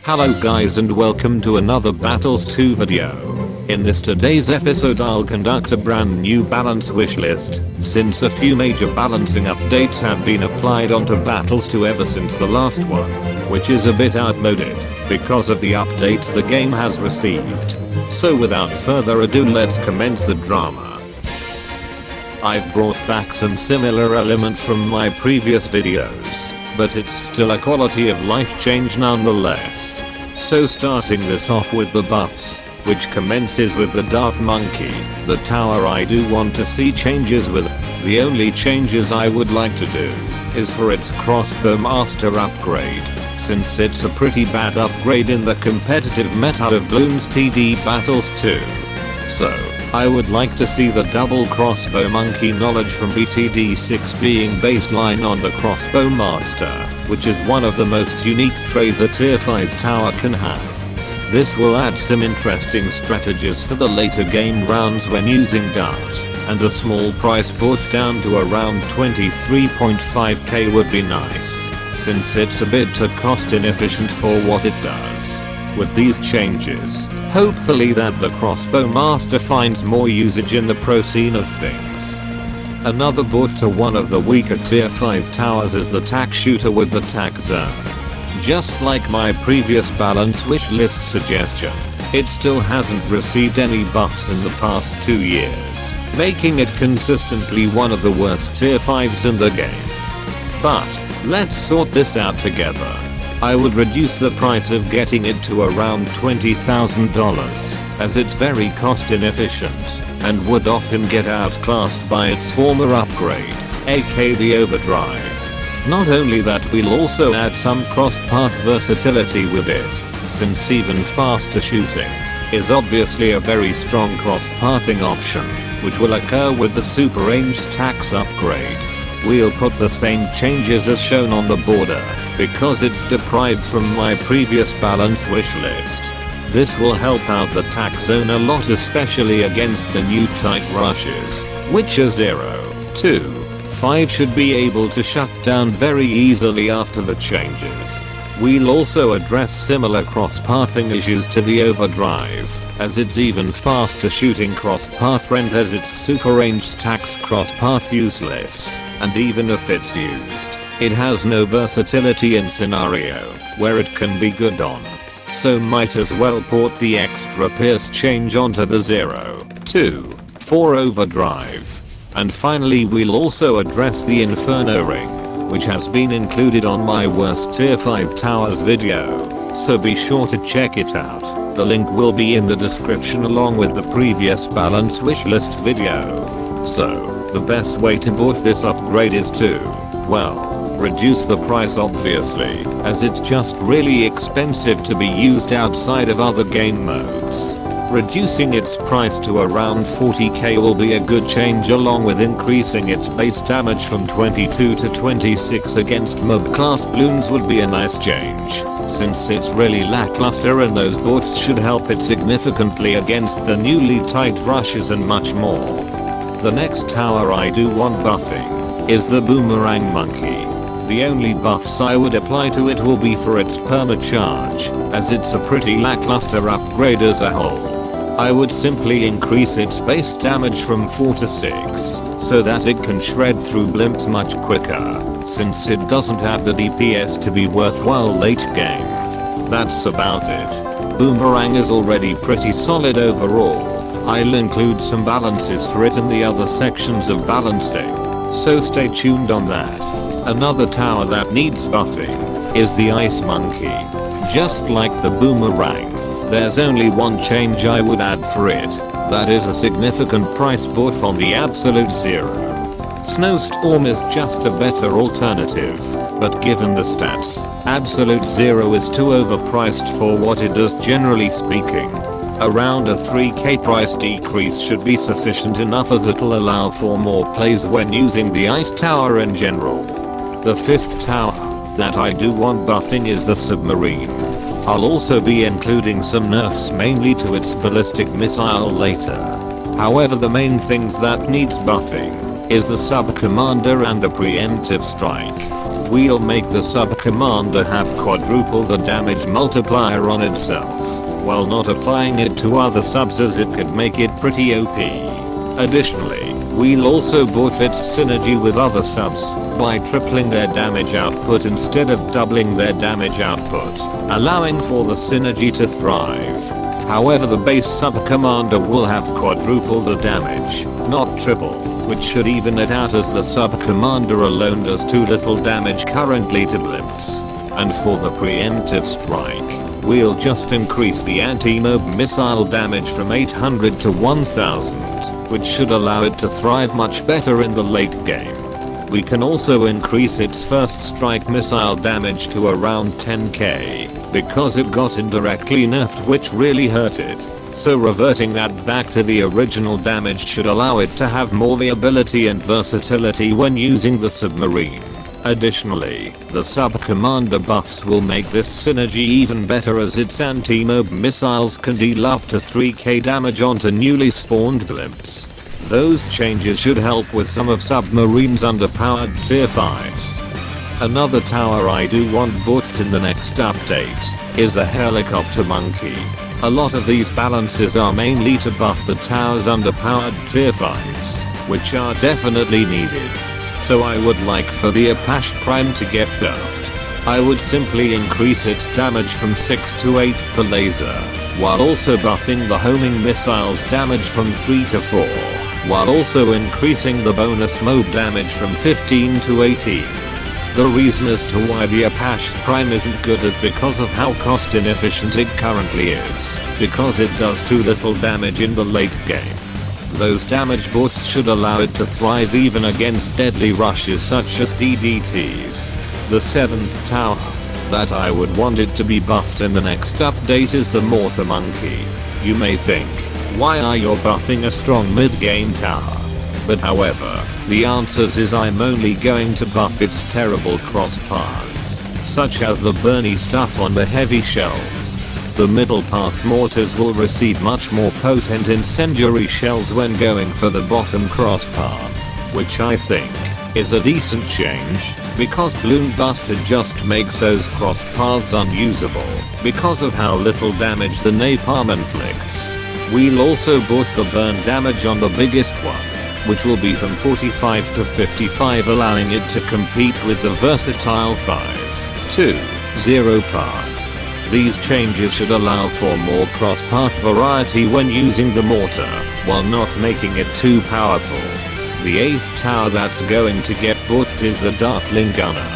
Hello guys and welcome to another Battles 2 video. In today's episode I'll conduct a brand new balance wishlist, since a few major balancing updates have been applied onto Battles 2 ever since the last one, which is a bit outmoded, because of the updates the game has received. So without further ado let's commence the drama. I've brought back some similar elements from my previous videos, but it's still a quality of life change nonetheless. So starting this off with the buffs, which commences with the Dark Monkey, the tower I do want to see changes with. The only changes I would like to do is for its crossbow master upgrade, since it's a pretty bad upgrade in the competitive meta of Bloons TD Battles 2. So, I would like to see the double crossbow monkey knowledge from btd 6 being baseline on the crossbow master, which is one of the most unique traits a tier 5 tower can have. This will add some interesting strategies for the later game rounds when using dart, and a small price boost down to around 23.5k would be nice, since it's a bit too cost inefficient for what it does. With these changes, hopefully that the crossbow master finds more usage in the pro scene of things. Another buff to one of the weaker tier 5 towers is the tack shooter with the tack zone. Just like my previous balance wishlist suggestion, it still hasn't received any buffs in the past 2 years, making it consistently one of the worst tier 5s in the game. But, let's sort this out together. I would reduce the price of getting it to around $20,000, as it's very cost inefficient, and would often get outclassed by its former upgrade, aka the overdrive. Not only that, we'll also add some cross-path versatility with it, since even faster shooting is obviously a very strong cross-pathing option, which will occur with the super range stacks upgrade. We'll put the same changes as shown on the border, because it's deprived from my previous balance wishlist. This will help out the tack zone a lot, especially against the new tight rushes, which are 0, 2, 5 should be able to shut down very easily after the changes. We'll also address similar cross-pathing issues to the overdrive, as it's even faster shooting cross-path renders its super range stacks cross-path useless, and even if it's used, it has no versatility in scenario where it can be good on. So might as well port the extra pierce change onto the 0, 2, 4 overdrive. And finally we'll also address the Inferno Ring, which has been included on my worst tier 5 towers video, so be sure to check it out. The link will be in the description along with the previous balance wishlist video. So, the best way to buff this upgrade is to, well, reduce the price obviously, as it's just really expensive to be used outside of other game modes. Reducing its price to around 40k will be a good change, along with increasing its base damage from 22 to 26 against mob class Bloons would be a nice change, since it's really lackluster and those buffs should help it significantly against the newly tight rushes and much more. The next tower I do want buffing is the Boomerang Monkey. The only buffs I would apply to it will be for its perma-charge, as it's a pretty lackluster upgrade as a whole. I would simply increase its base damage from 4 to 6, so that it can shred through blimps much quicker, since it doesn't have the DPS to be worthwhile late game. That's about it. Boomerang is already pretty solid overall. I'll include some balances for it in the other sections of balancing, so stay tuned on that. Another tower that needs buffing is the Ice Monkey. Just like the Boomerang, there's only one change I would add for it, that is a significant price buff on the Absolute Zero. Snowstorm is just a better alternative, but given the stats, Absolute Zero is too overpriced for what it does generally speaking. Around a 3k price decrease should be sufficient enough, as it'll allow for more plays when using the Ice Tower in general. The fifth tower that I do want buffing is the Submarine. I'll also be including some nerfs mainly to its ballistic missile later. However, the main things that needs buffing is the Sub Commander and the Preemptive Strike. we'll make the sub commander have quadruple the damage multiplier on itself, while not applying it to other subs, as it could make it pretty OP. Additionally, we'll also buff its synergy with other subs by tripling their damage output instead of doubling their damage output, allowing for the synergy to thrive. However, the base sub commander will have quadruple the damage, not triple, which should even it out, as the sub commander alone does too little damage currently to blimps. And for the preemptive strike, we'll just increase the anti-mob missile damage from 800 to 1000, which should allow it to thrive much better in the late game. We can also increase its first strike missile damage to around 10k, because it got indirectly nerfed, which really hurt it. So reverting that back to the original damage should allow it to have more viability and versatility when using the submarine. Additionally, the sub commander buffs will make this synergy even better, as its anti-mob missiles can deal up to 3k damage onto newly spawned blimps. Those changes should help with some of submarine's underpowered tier 5s. Another tower I do want buffed in the next update is the helicopter monkey. A lot of these balances are mainly to buff the tower's underpowered tier 5s, which are definitely needed. So I would like for the Apache Prime to get buffed. I would simply increase its damage from 6 to 8 per laser, while also buffing the homing missiles damage from 3 to 4, while also increasing the bonus mob damage from 15 to 18. The reason as to why the Apache Prime isn't good is because of how cost inefficient it currently is, because it does too little damage in the late game. Those damage buffs should allow it to thrive even against deadly rushes such as DDTs. The 7th tower that I would want it to be buffed in the next update is the mortar monkey. You may think, why are you buffing a strong mid-game tower? But however, the answer is I'm only going to buff its terrible crosspaths, such as the burny stuff on the heavy shells. The middle path mortars will receive much more potent incendiary shells when going for the bottom crosspath, which I think is a decent change, because Bloon Buster just makes those crosspaths unusable because of how little damage the napalm inflicts. We'll also buff the burn damage on the biggest one, which will be from 45 to 55, allowing it to compete with the versatile 5-2-0 path. These changes should allow for more cross-path variety when using the mortar, while not making it too powerful. The 8th tower that's going to get buffed is the Dartling Gunner.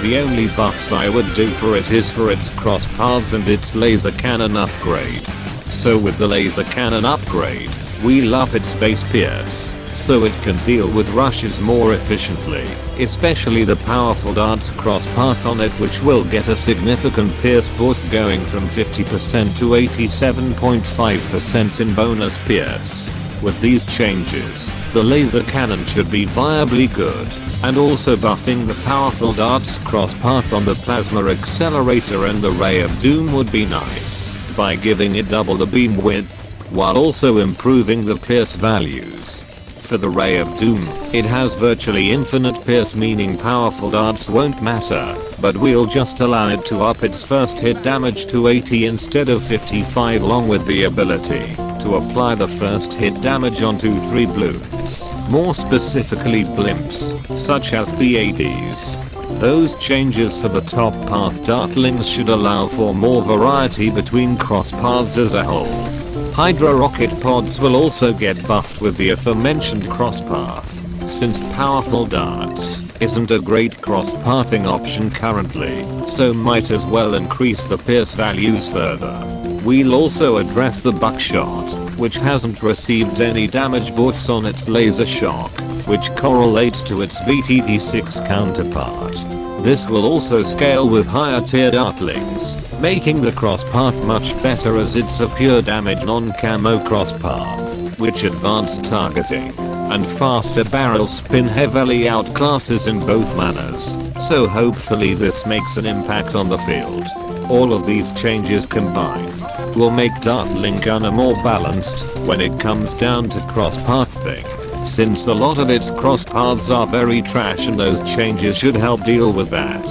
The only buffs I would do for it is for its cross-paths and its laser cannon upgrade. So with the laser cannon upgrade, we'll up its base pierce, so it can deal with rushes more efficiently, especially the powerful darts crosspath on it, which will get a significant pierce buff going from 50% to 87.5% in bonus pierce. With these changes, the laser cannon should be viably good, and also buffing the powerful darts crosspath on the plasma accelerator and the ray of doom would be nice, by giving it double the beam width, while also improving the pierce values. For the ray of doom, it has virtually infinite pierce, meaning powerful darts won't matter, but we'll just allow it to up its first hit damage to 80 instead of 55, along with the ability to apply the first hit damage onto 3 Bloons, more specifically blimps, such as BADs. Those changes for the top path dartlings should allow for more variety between crosspaths as a whole. Hydra rocket pods will also get buffed with the aforementioned crosspath, since powerful darts isn't a great crosspathing option currently, so might as well increase the pierce values further. We'll also address the buckshot, which hasn't received any damage buffs on its laser shock, which correlates to its btd6 counterpart. This will also scale with higher tier dartlings, making the crosspath much better, as it's a pure damage non-camo crosspath, which advanced targeting and faster barrel spin heavily outclasses in both manners, so hopefully this makes an impact on the field. All of these changes combined will make Dartling Gunner more balanced when it comes down to crosspathing. since a lot of its crosspaths are very trash, and those changes should help deal with that.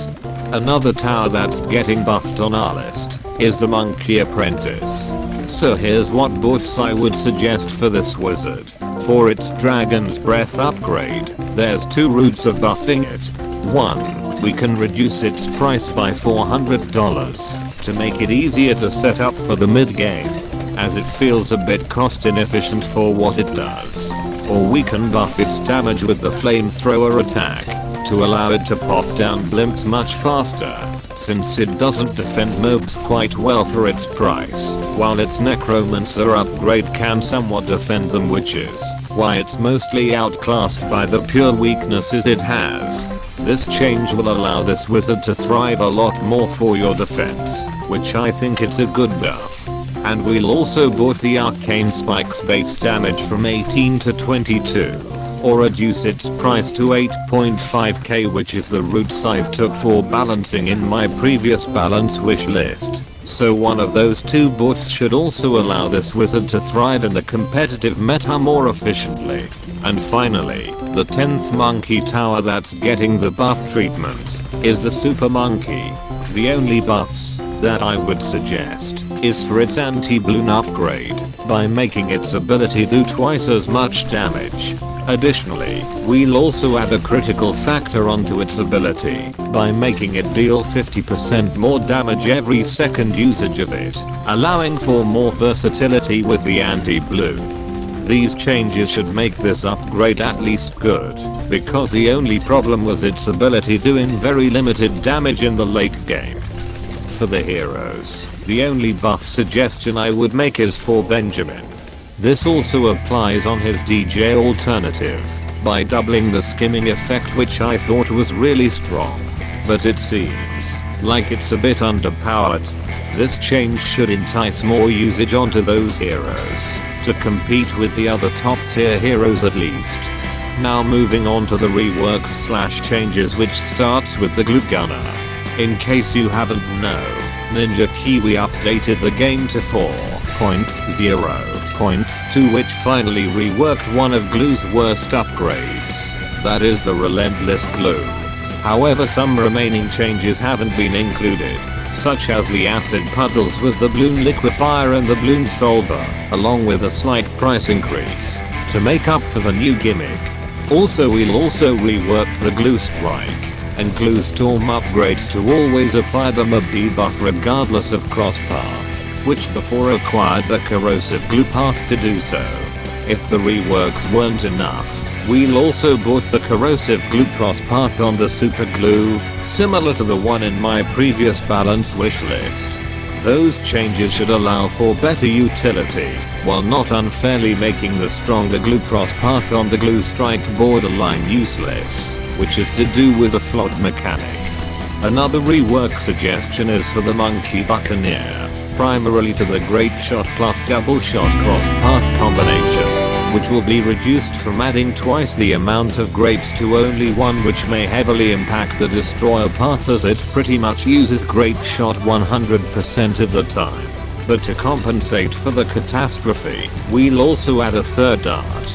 Another tower that's getting buffed on our list is the Monkey Apprentice. So here's what buffs I would suggest for this wizard. For its Dragon's Breath upgrade, there's two routes of buffing it. 1. We can reduce its price by $400 to make it easier to set up for the mid game, as it feels a bit cost inefficient for what it does. Or we can buff its damage with the flamethrower attack to allow it to pop down blimps much faster, since it doesn't defend mobs quite well for its price, while its necromancer upgrade can somewhat defend them, which is why it's mostly outclassed by the pure weaknesses it has. This change will allow this wizard to thrive a lot more for your defense, which I think it's a good buff. And we'll also buff the Arcane Spike's base damage from 18 to 22. Or reduce its price to 8.5k, which is the routes I took for balancing in my previous balance wish list. So one of those two buffs should also allow this wizard to thrive in the competitive meta more efficiently. And finally, the 10th monkey tower that's getting the buff treatment is the Super Monkey. The only buffs that I would suggest is for its anti-Bloon upgrade, by making its ability do twice as much damage. Additionally, we'll also add a critical factor onto its ability by making it deal 50% more damage every second usage of it, allowing for more versatility with the anti-Bloon. These changes should make this upgrade at least good, because the only problem was its ability doing very limited damage in the late game. For the heroes, the only buff suggestion I would make is for Benjamin. This also applies on his DJ alternative, by doubling the skimming effect, which I thought was really strong. But it seems like it's a bit underpowered. This change should entice more usage onto those heroes to compete with the other top tier heroes at least. Now moving on to the reworks / changes, which starts with the glue gunner. In case you haven't known, Ninja Kiwi updated the game to 4.0.2, which finally reworked one of Glue's worst upgrades, that is the Relentless Glue. However, some remaining changes haven't been included, such as the acid puddles with the Bloon liquefier and the Bloon solver, along with a slight price increase to make up for the new gimmick. Also, we'll also rework the Glue Strike and Glue Storm upgrades to always apply the mob debuff regardless of crosspath, which before acquired the corrosive glue path to do so. If the reworks weren't enough, we'll also buff the corrosive glue crosspath on the super glue, similar to the one in my previous balance wish list. Those changes should allow for better utility, while not unfairly making the stronger glue crosspath on the Glue Strike borderline useless, which is to do with a flawed mechanic. Another rework suggestion is for the Monkey Buccaneer, primarily to the Grape Shot plus Double Shot cross-path combination, which will be reduced from adding twice the amount of grapes to only one, which may heavily impact the Destroyer path as it pretty much uses Grape Shot 100% of the time. But to compensate for the catastrophe, we'll also add a third dart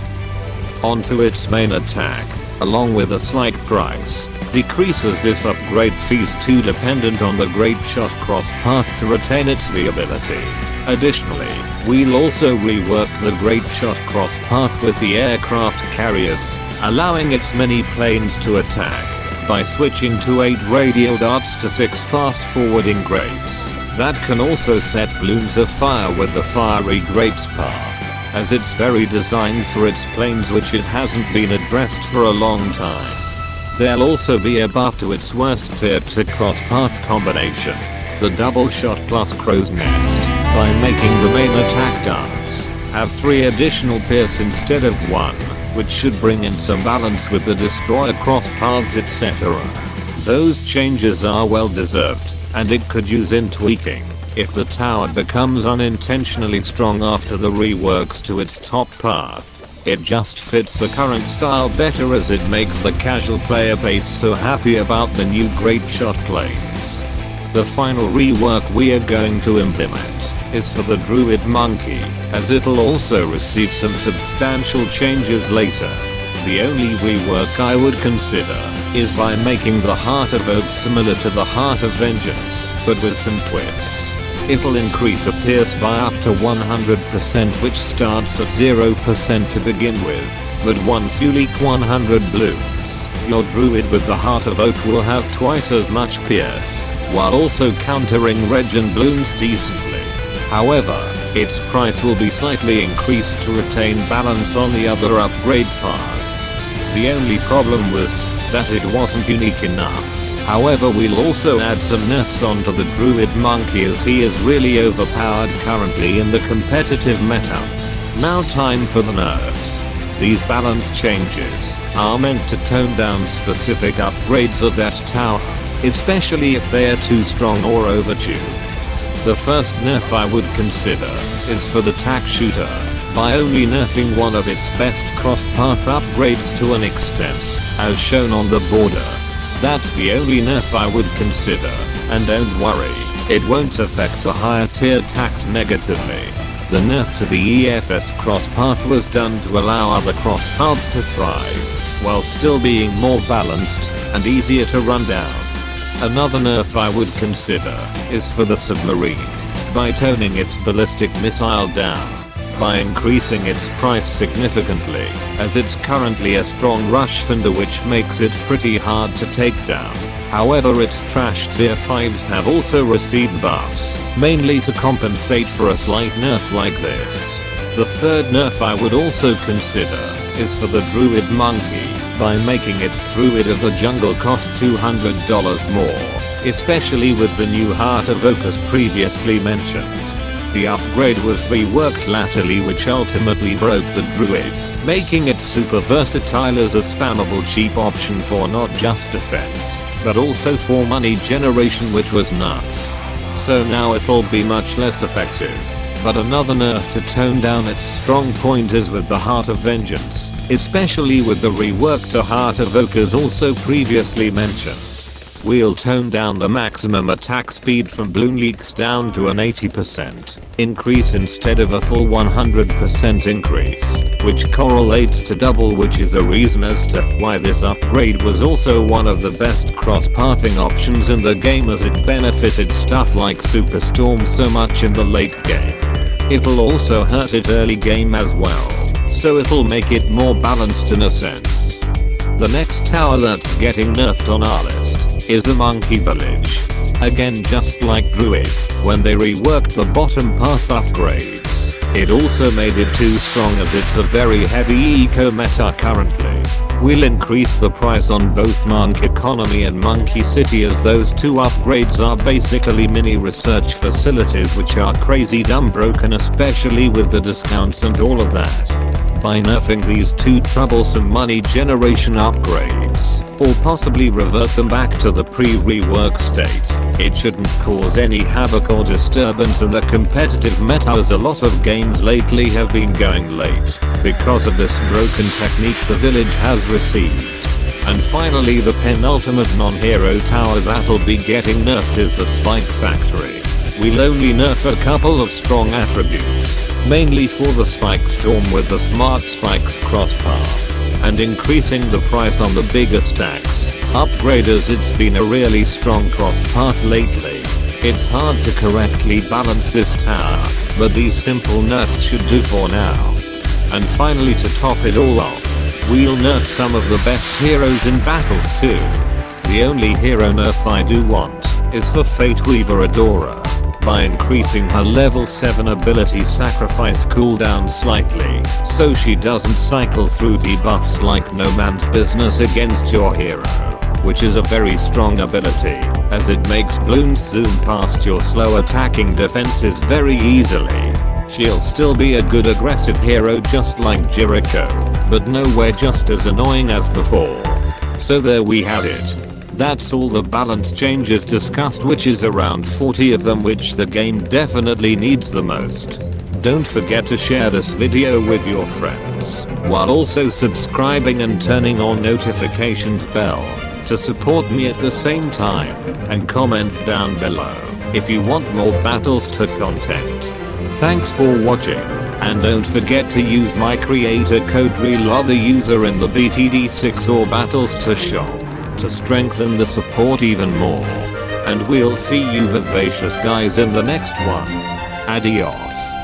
onto its main attack, along with a slight price decreases. This upgrade fees too dependent on the Grape Shot cross-path to retain its viability. Additionally, we'll also rework the Grape Shot cross-path with the aircraft carriers, allowing its many planes to attack by switching to 8 radial darts to 6 fast-forwarding grapes that can also set balloons afire with the fiery grapes path, as it's very designed for its planes, which it hasn't been addressed for a long time. There'll also be a buff to its worst tier 2 cross-path combination, the Double Shot plus Crow's Nest, by making the main attack darts have 3 additional pierce instead of 1, which should bring in some balance with the Destroyer cross-paths, etc. Those changes are well deserved, and it could use in tweaking if the tower becomes unintentionally strong after the reworks to its top path. It just fits the current style better, as it makes the casual player base so happy about the new Grape Shot planes. The final rework we are going to implement is for the druid monkey, as it'll also receive some substantial changes later. The only rework I would consider is by making the Heart of Oak similar to the Heart of Vengeance, but with some twists. It'll increase a pierce by up to 100%, which starts at 0% to begin with, but once you leak 100 bloons, your druid with the Heart of Oak will have twice as much pierce, while also countering regen bloons decently. However, its price will be slightly increased to retain balance on the other upgrade parts. The only problem was that it wasn't unique enough. However, we'll also add some nerfs onto the druid monkey, as he is really overpowered currently in the competitive meta. Now time for the nerfs. These balance changes are meant to tone down specific upgrades of that tower, especially if they are too strong or overdue. The first nerf I would consider is for the tack shooter, by only nerfing one of its best crosspath upgrades to an extent, as shown on the border. That's the only nerf I would consider, and don't worry, it won't affect the higher tier tacks negatively. The nerf to the EFS crosspath was done to allow other crosspaths to thrive, while still being more balanced and easier to run down. Another nerf I would consider is for the submarine, by toning its ballistic missile down, by increasing its price significantly, as it's currently a strong rush fender, which makes it pretty hard to take down. However, its trash tier 5s have also received buffs, mainly to compensate for a slight nerf like this. The third nerf I would also consider is for the druid monkey, by making its druid of the jungle cost $200 more, especially with the new Heart of Oak as previously mentioned. The upgrade was reworked latterly, which ultimately broke the druid, making it super versatile as a spammable cheap option for not just defense, but also for money generation, which was nuts. So now it'll be much less effective. But another nerf to tone down its strong point is with the Heart of Vengeance, especially with the rework to Heart of Oak as also previously mentioned. We'll tone down the maximum attack speed from bloon leaks down to an 80% increase instead of a full 100% increase, which correlates to double, which is a reason as to why this upgrade was also one of the best cross-pathing options in the game, as it benefited stuff like Superstorm so much in the late game. It'll also hurt it early game as well, so it'll make it more balanced in a sense. The next tower that's getting nerfed on our list is the Monkey Village. Again, just like Druid, when they reworked the bottom path upgrades, it also made it too strong, as it's a very heavy eco meta currently. We'll increase the price on both Monkey Economy and Monkey City, as those two upgrades are basically mini research facilities which are crazy dumb broken, especially with the discounts and all of that. By nerfing these two troublesome money generation upgrades, or possibly revert them back to the pre-rework state, it shouldn't cause any havoc or disturbance in the competitive meta, as a lot of games lately have been going late because of this broken technique the village has received. And finally, the penultimate non-hero tower that'll be getting nerfed is the Spike Factory. We'll only nerf a couple of strong attributes, mainly for the Spike Storm with the Smart Spikes crosspath, and increasing the price on the bigger stacks upgraders. It's been a really strong crosspath lately. It's hard to correctly balance this tower, but these simple nerfs should do for now. And finally, to top it all off, we'll nerf some of the best heroes in battles too. The only hero nerf I do want is for Fate Weaver Adora, by increasing her level 7 ability sacrifice cooldown slightly, so she doesn't cycle through debuffs like no man's business against your hero, which is a very strong ability, as it makes Bloons zoom past your slow attacking defenses very easily. She'll still be a good aggressive hero just like Jericho, but nowhere just as annoying as before. So there we have it. That's all the balance changes discussed, which is around 40 of them, which the game definitely needs the most. Don't forget to share this video with your friends, while also subscribing and turning on notifications bell to support me at the same time, and comment down below if you want more Battles 2 content. Thanks for watching, and don't forget to use my creator code RELOTHERUSER in the BTD6 or Battles to shop to strengthen the support even more. And we'll see you vivacious guys in the next one. Adios.